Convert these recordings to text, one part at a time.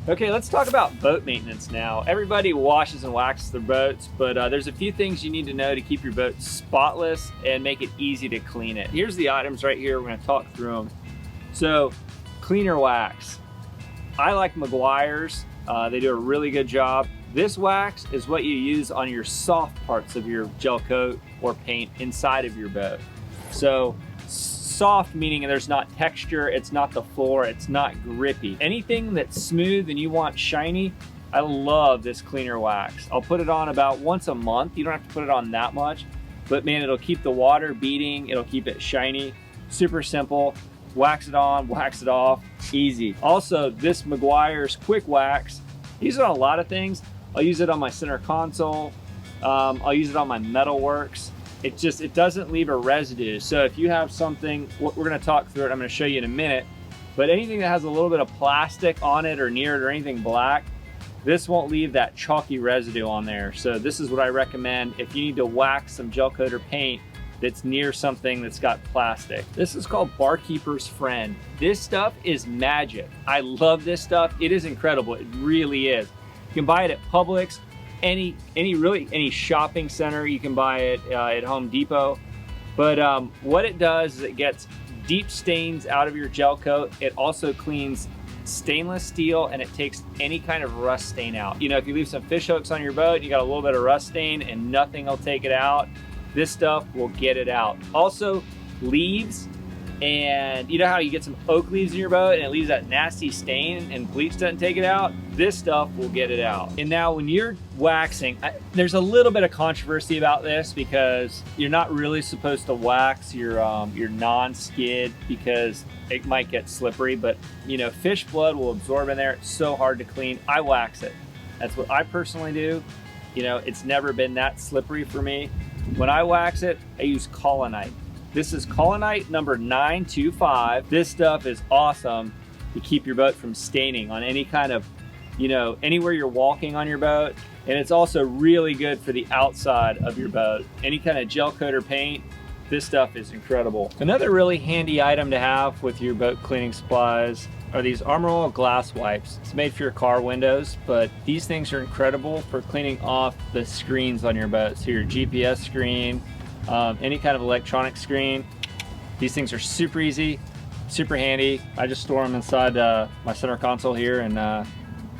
Okay, let's talk about boat maintenance now. Everybody washes and waxes their boats, but there's a few things you need to know to keep your boat spotless and make it easy to clean it. Here's the items right here. We're gonna talk through them. So, cleaner wax. I like Meguiar's. They do a really good job. This wax is what you use on your soft parts of your gel coat or paint inside of your boat. So, soft meaning there's not texture, it's not the floor, it's not grippy. Anything that's smooth and you want shiny, I love this cleaner wax. I'll put it on about once a month. You don't have to put it on that much, but man, it'll keep the water beating, it'll keep it shiny. Super simple. Wax it on, wax it off, easy. Also, this Meguiar's quick wax, I use it on a lot of things. I'll use it on my center console. I'll use it on my metalworks. It doesn't leave a residue. So if you have something, we're gonna talk through it, I'm gonna show you in a minute, but anything that has a little bit of plastic on it or near it or anything black, this won't leave that chalky residue on there. So this is what I recommend if you need to wax some gel coat or paint that's near something that's got plastic. This is called Barkeepers Friend. This stuff is magic. I love this stuff. It is incredible, it really is. You can buy it at Publix, any shopping center. You can buy it at Home Depot. But what it does is it gets deep stains out of your gel coat. It also cleans stainless steel and it takes any kind of rust stain out. You know, if you leave some fish hooks on your boat, you got a little bit of rust stain and nothing will take it out, this stuff will get it out. Also, leaves, and you know how you get some oak leaves in your boat and it leaves that nasty stain and bleach doesn't take it out? This stuff will get it out. And now when you're waxing, there's a little bit of controversy about this because you're not really supposed to wax your non-skid because it might get slippery, but you know, fish blood will absorb in there. It's so hard to clean. I wax it. That's what I personally do. You know, it's never been that slippery for me. When I wax it, I use Collinite. This is Collinite number 925. This stuff is awesome to keep your boat from staining on any kind of, you know, anywhere you're walking on your boat. And it's also really good for the outside of your boat. Any kind of gel coat or paint, this stuff is incredible. Another really handy item to have with your boat cleaning supplies are these Armor All glass wipes. It's made for your car windows, but these things are incredible for cleaning off the screens on your boat. So your GPS screen, any kind of electronic screen. These things are super easy, super handy. I just store them inside my center console here and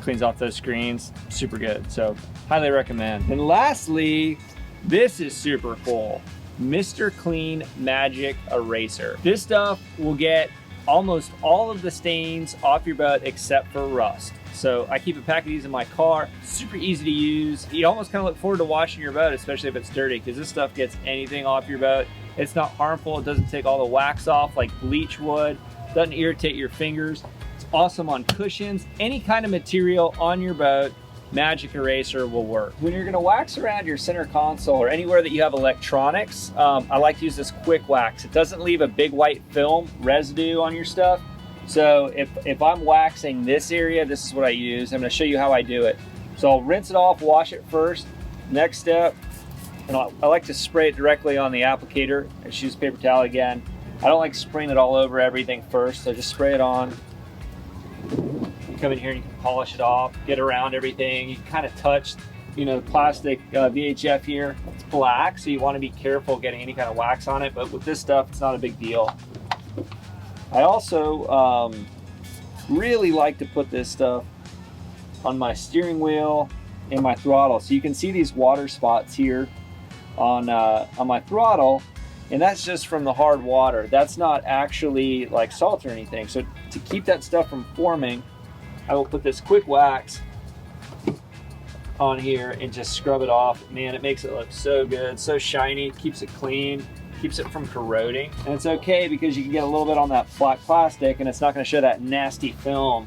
cleans off those screens. Super good, so highly recommend. And lastly, this is super cool. Mr. Clean Magic Eraser. This stuff will get almost all of the stains off your boat except for rust. So I keep a pack of these in my car, super easy to use. You almost kind of look forward to washing your boat, especially if it's dirty, because this stuff gets anything off your boat. It's not harmful, it doesn't take all the wax off like bleach would, doesn't irritate your fingers. It's awesome on cushions, any kind of material on your boat. Magic Eraser will work. When you're gonna wax around your center console or anywhere that you have electronics, I like to use this quick wax. It doesn't leave a big white film residue on your stuff. So if I'm waxing this area, this is what I use. I'm gonna show you how I do it. So I'll rinse it off, wash it first. Next step, and I like to spray it directly on the applicator. I just use paper towel again. I don't like spraying it all over everything first, so just spray it on. Come in here and you can polish it off, get around everything. You can kind of touch, you know, the plastic VHF here. It's black, so you want to be careful getting any kind of wax on it, but with this stuff, it's not a big deal. I also really like to put this stuff on my steering wheel and my throttle. So you can see these water spots here on my throttle, and that's just from the hard water. That's not actually like salt or anything. So to keep that stuff from forming, I will put this quick wax on here and just scrub it off. Man, it makes it look so good, so shiny, keeps it clean, keeps it from corroding. And it's okay because you can get a little bit on that black plastic and it's not gonna show that nasty film.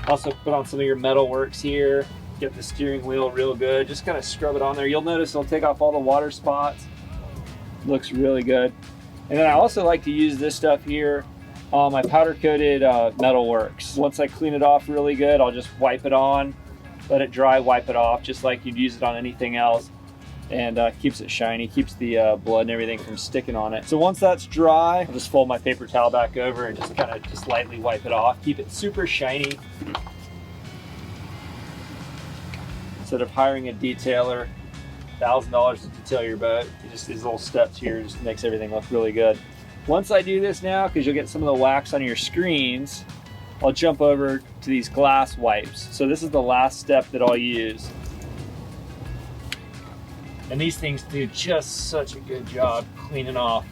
Also put on some of your metal works here, get the steering wheel real good, just kind of scrub it on there. You'll notice it'll take off all the water spots. Looks really good. And then I also like to use this stuff here on my powder coated metal works. Once I clean it off really good, I'll just wipe it on, let it dry, wipe it off, just like you'd use it on anything else. And keeps it shiny, keeps the blood and everything from sticking on it. So once that's dry, I'll just fold my paper towel back over and just kind of lightly wipe it off. Keep it super shiny. instead of hiring a detailer, $1,000 to detail your boat. Just these little steps here just makes everything look really good. Once I do this now, because you'll get some of the wax on your screens, I'll jump over to these glass wipes. So this is the last step that I'll use. And these things do just such a good job cleaning off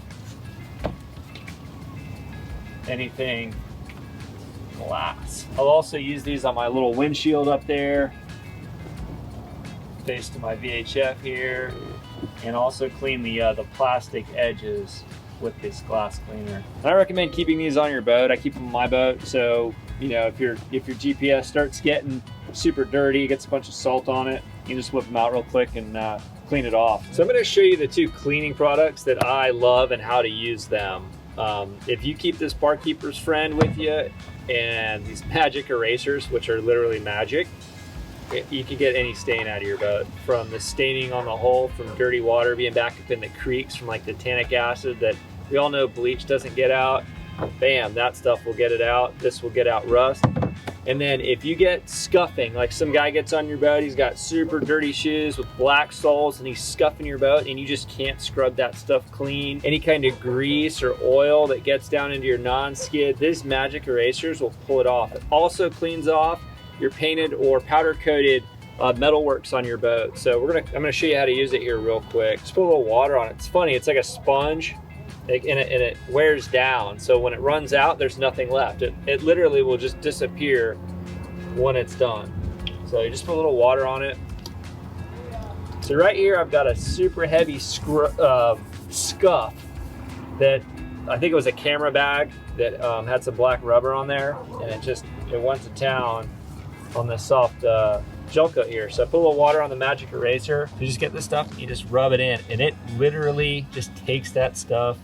anything glass. I'll also use these on my little windshield up there, face to my VHF here, and also clean the plastic edges with this glass cleaner. And I recommend keeping these on your boat. I keep them on my boat, so you know, if your GPS starts getting super dirty, gets a bunch of salt on it, you can just whip them out real quick and clean it off. So I'm going to show you the two cleaning products that I love and how to use them. If you keep this Barkeepers Friend with you and these magic erasers, which are literally magic, you can get any stain out of your boat, from the staining on the hull from dirty water being back up in the creeks from like the tannic acid that we all know bleach doesn't get out. Bam, that stuff will get it out. This will get out rust. And then if you get scuffing, like some guy gets on your boat, he's got super dirty shoes with black soles and he's scuffing your boat and you just can't scrub that stuff clean. Any kind of grease or oil that gets down into your non-skid, these magic erasers will pull it off. It also cleans off your painted or powder coated metalworks on your boat. So I'm gonna show you how to use it here real quick. Just put a little water on it. It's funny, it's like a sponge. And it wears down, so when it runs out, there's nothing left. It literally will just disappear when it's done. So you just put a little water on it. So right here, I've got a super heavy scuff that I think it was a camera bag that had some black rubber on there, and it went to town on this soft gel coat here. So I put a little water on the magic eraser. You just get this stuff, and you just rub it in, and it literally just takes that stuff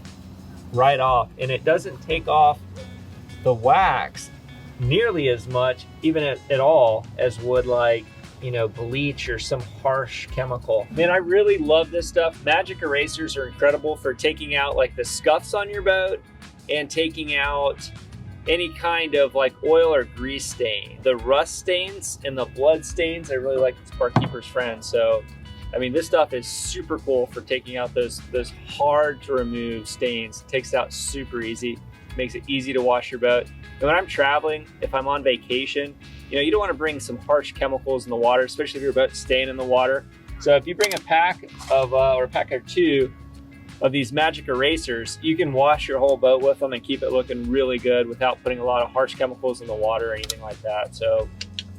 right off. And it doesn't take off the wax nearly as much, even at all, as would like, you know, bleach or some harsh chemical. Man, I really love this stuff. Magic erasers are incredible for taking out like the scuffs on your boat and taking out any kind of like oil or grease stain. The rust stains and the blood stains, I really like this Barkeepers Friend. So I mean, this stuff is super cool for taking out those hard to remove stains. It takes it out super easy, makes it easy to wash your boat. And when I'm traveling, if I'm on vacation, you know, you don't want to bring some harsh chemicals in the water, especially if your boat's staying in the water. So if you bring a pack of, or a pack or two of these magic erasers, you can wash your whole boat with them and keep it looking really good without putting a lot of harsh chemicals in the water or anything like that. So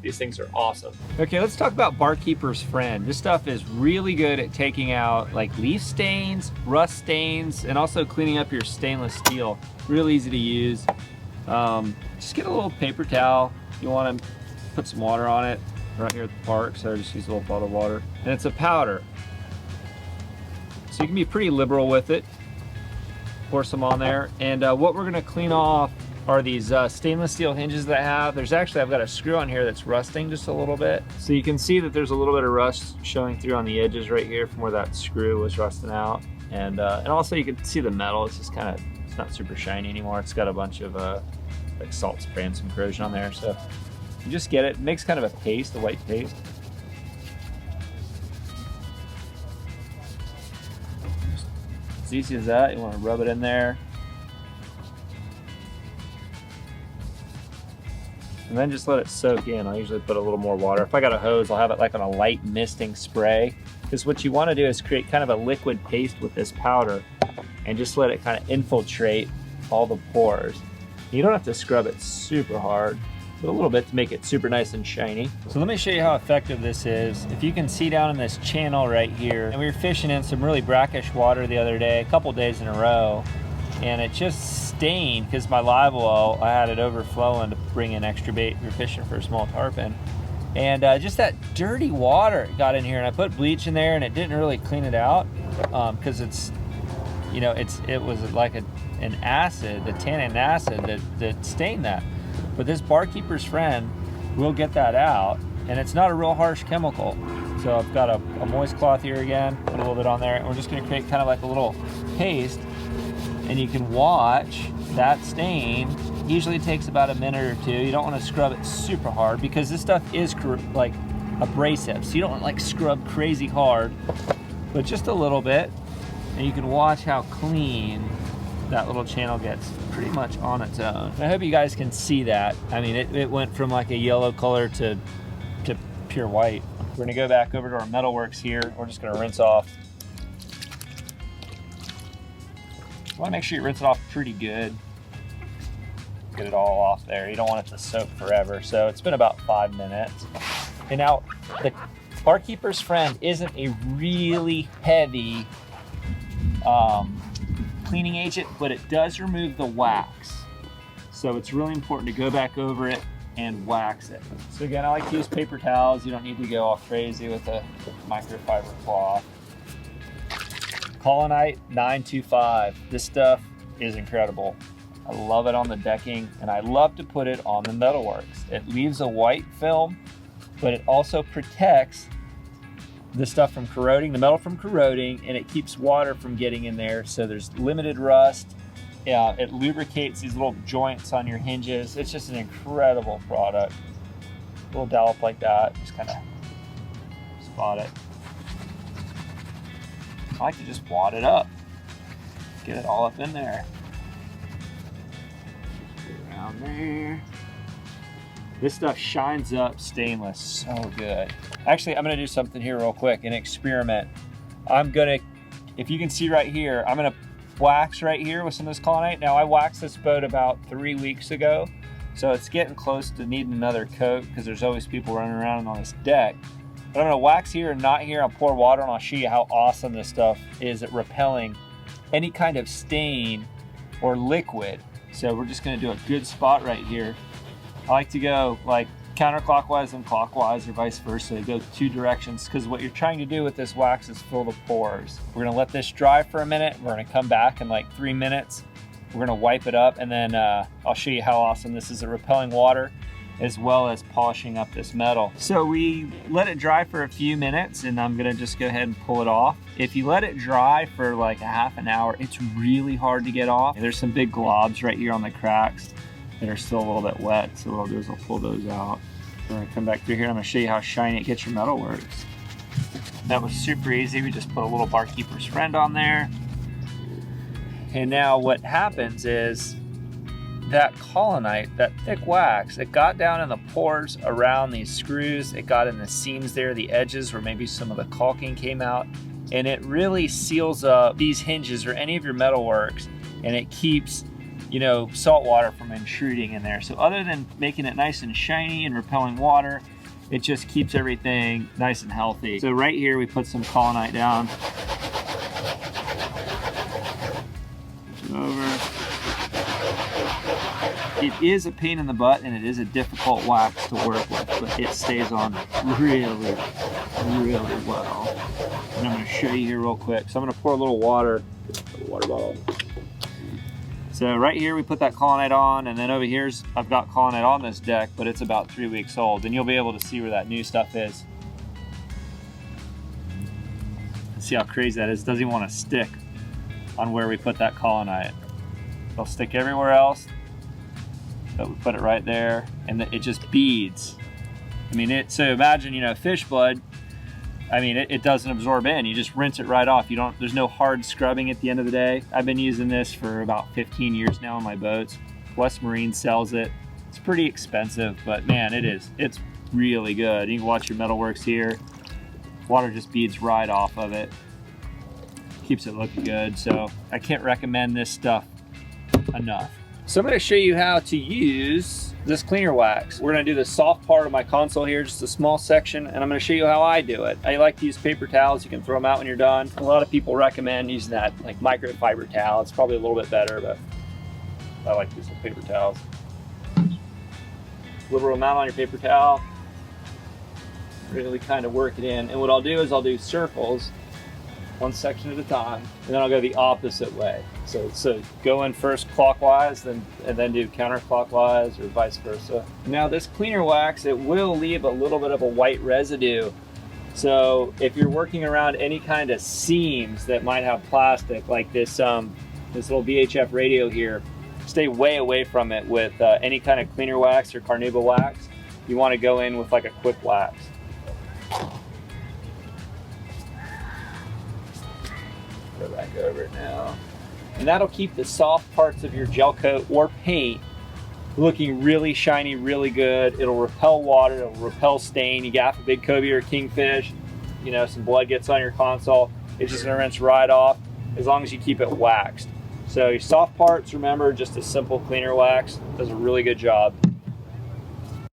these things are awesome. Okay, let's talk about Barkeepers Friend. This stuff is really good at taking out like leaf stains, rust stains, and also cleaning up your stainless steel. Real easy to use. Just get a little paper towel. You want to put some water on it right here at the park, so I just use a little bottle of water. And it's a powder, so you can be pretty liberal with it. Pour some on there, and what we're going to clean off are these stainless steel hinges that I have. There's actually, I've got a screw on here that's rusting just a little bit. So you can see that there's a little bit of rust showing through on the edges right here from where that screw was rusting out. And also you can see the metal, it's just kind of, it's not super shiny anymore. It's got a bunch of like salt spray and some corrosion on there. So you just get it makes kind of a paste, a white paste. As easy as that, you want to rub it in there. And then just let it soak in. I'll usually put a little more water. If I got a hose, I'll have it like on a light misting spray. Because what you want to do is create kind of a liquid paste with this powder and just let it kind of infiltrate all the pores. You don't have to scrub it super hard, but a little bit to make it super nice and shiny. So let me show you how effective this is. If you can see down in this channel right here, and we were fishing in some really brackish water the other day, a couple days in a row, and it just stained because my live well, I had it overflowing to bring in extra bait. We were fishing for a small tarpon. And just that dirty water got in here, and I put bleach in there and it didn't really clean it out because it's, you know, it was like an acid, the tannin acid that stained that. But this Barkeepers Friend will get that out, and it's not a real harsh chemical. So I've got a moist cloth here again, put a little bit on there, and we're just gonna create kind of like a little paste. And you can watch that stain. Usually it takes about a minute or two. You don't want to scrub it super hard because this stuff is like abrasive. So you don't want to like scrub crazy hard, but just a little bit. And you can watch how clean that little channel gets pretty much on its own. And I hope you guys can see that. I mean, it went from like a yellow color to pure white. We're gonna go back over to our metalworks here. We're just gonna rinse off. You wanna make sure you rinse it off pretty good. Get it all off there. You don't want it to soak forever. So it's been about 5 minutes. And now the Barkeepers Friend isn't a really heavy cleaning agent, but it does remove the wax. So it's really important to go back over it and wax it. So again, I like to use paper towels. You don't need to go all crazy with a microfiber cloth. Collinite 925. This stuff is incredible. I love it on the decking, and I love to put it on the metalworks. It leaves a white film, but it also protects the stuff from corroding, the metal from corroding, and it keeps water from getting in there, so there's limited rust. It lubricates these little joints on your hinges. It's just an incredible product. A little dollop like that, just kind of spot it. I like to just wad it up, get it all up in there. Around there. This stuff shines up stainless so good. Actually, I'm gonna do something here real quick, an experiment. If you can see right here, I'm gonna wax right here with some of this Collinite. Now I waxed this boat about 3 weeks ago, so it's getting close to needing another coat because there's always people running around on this deck. But I'm gonna wax here and not here. I'll pour water and I'll show you how awesome this stuff is at repelling any kind of stain or liquid. So we're just gonna do a good spot right here. I like to go like counterclockwise and clockwise or vice versa. Go 2 directions because what you're trying to do with this wax is fill the pores. We're gonna let this dry for a minute. We're gonna come back in like 3 minutes. We're gonna wipe it up, and then I'll show you how awesome this is at repelling water as well as polishing up this metal. So we let it dry for a few minutes, and I'm gonna just go ahead and pull it off. If you let it dry for like a half an hour, it's really hard to get off. There's some big globs right here on the cracks that are still a little bit wet, so what I'll do is I'll pull those out. We're gonna come back through here and I'm gonna show you how shiny it gets your metalworks. That was super easy. We just put a little Barkeepers Friend on there. And now what happens is that Collinite, that thick wax, it got down in the pores around these screws. It got in the seams there, the edges where maybe some of the caulking came out. And it really seals up these hinges or any of your metalworks, and it keeps salt water from intruding in there. So other than making it nice and shiny and repelling water, it just keeps everything nice and healthy. So right here, we put some Collinite down. Over. It is a pain in the butt, and it is a difficult wax to work with, but it stays on really, really well. And I'm gonna show you here real quick. So I'm gonna pour a little water, water bottle. So right here we put that Collinite on, and then over here's I've got Collinite on this deck, but it's about 3 weeks old, and you'll be able to see where that new stuff is. See how crazy that is. It doesn't even want to stick on where we put that Collinite. It'll stick everywhere else, but we put it right there, and it just beads. I mean, so imagine fish blood. I mean, it doesn't absorb in. You just rinse it right off. There's no hard scrubbing at the end of the day. I've been using this for about 15 years now on my boats. West Marine sells it. It's pretty expensive, but man, it's really good. You can watch your metalworks here. Water just beads right off of it. Keeps it looking good. So I can't recommend this stuff enough. So I'm going to show you how to use this cleaner wax. We're going to do the soft part of my console here, just a small section, and I'm going to show you how I do it. I like to use paper towels. You can throw them out when you're done. A lot of people recommend using that like microfiber towel. It's probably a little bit better, but I like to use some paper towels. Liberal amount on your paper towel. Really kind of work it in. And what I'll do is I'll do circles, one section at a time, and then I'll go the opposite way. So go in first clockwise, and then do counterclockwise or vice versa. Now this cleaner wax, it will leave a little bit of a white residue. So if you're working around any kind of seams that might have plastic, like this little VHF radio here, stay way away from it with any kind of cleaner wax or carnauba wax. You want to go in with like a quick wax. Go back over it now. And that'll keep the soft parts of your gel coat or paint looking really shiny, really good. It'll repel water, it'll repel stain. You gaff a big cobia or kingfish, you know, some blood gets on your console, it's just gonna rinse right off as long as you keep it waxed. So your soft parts, remember, just a simple cleaner wax does a really good job.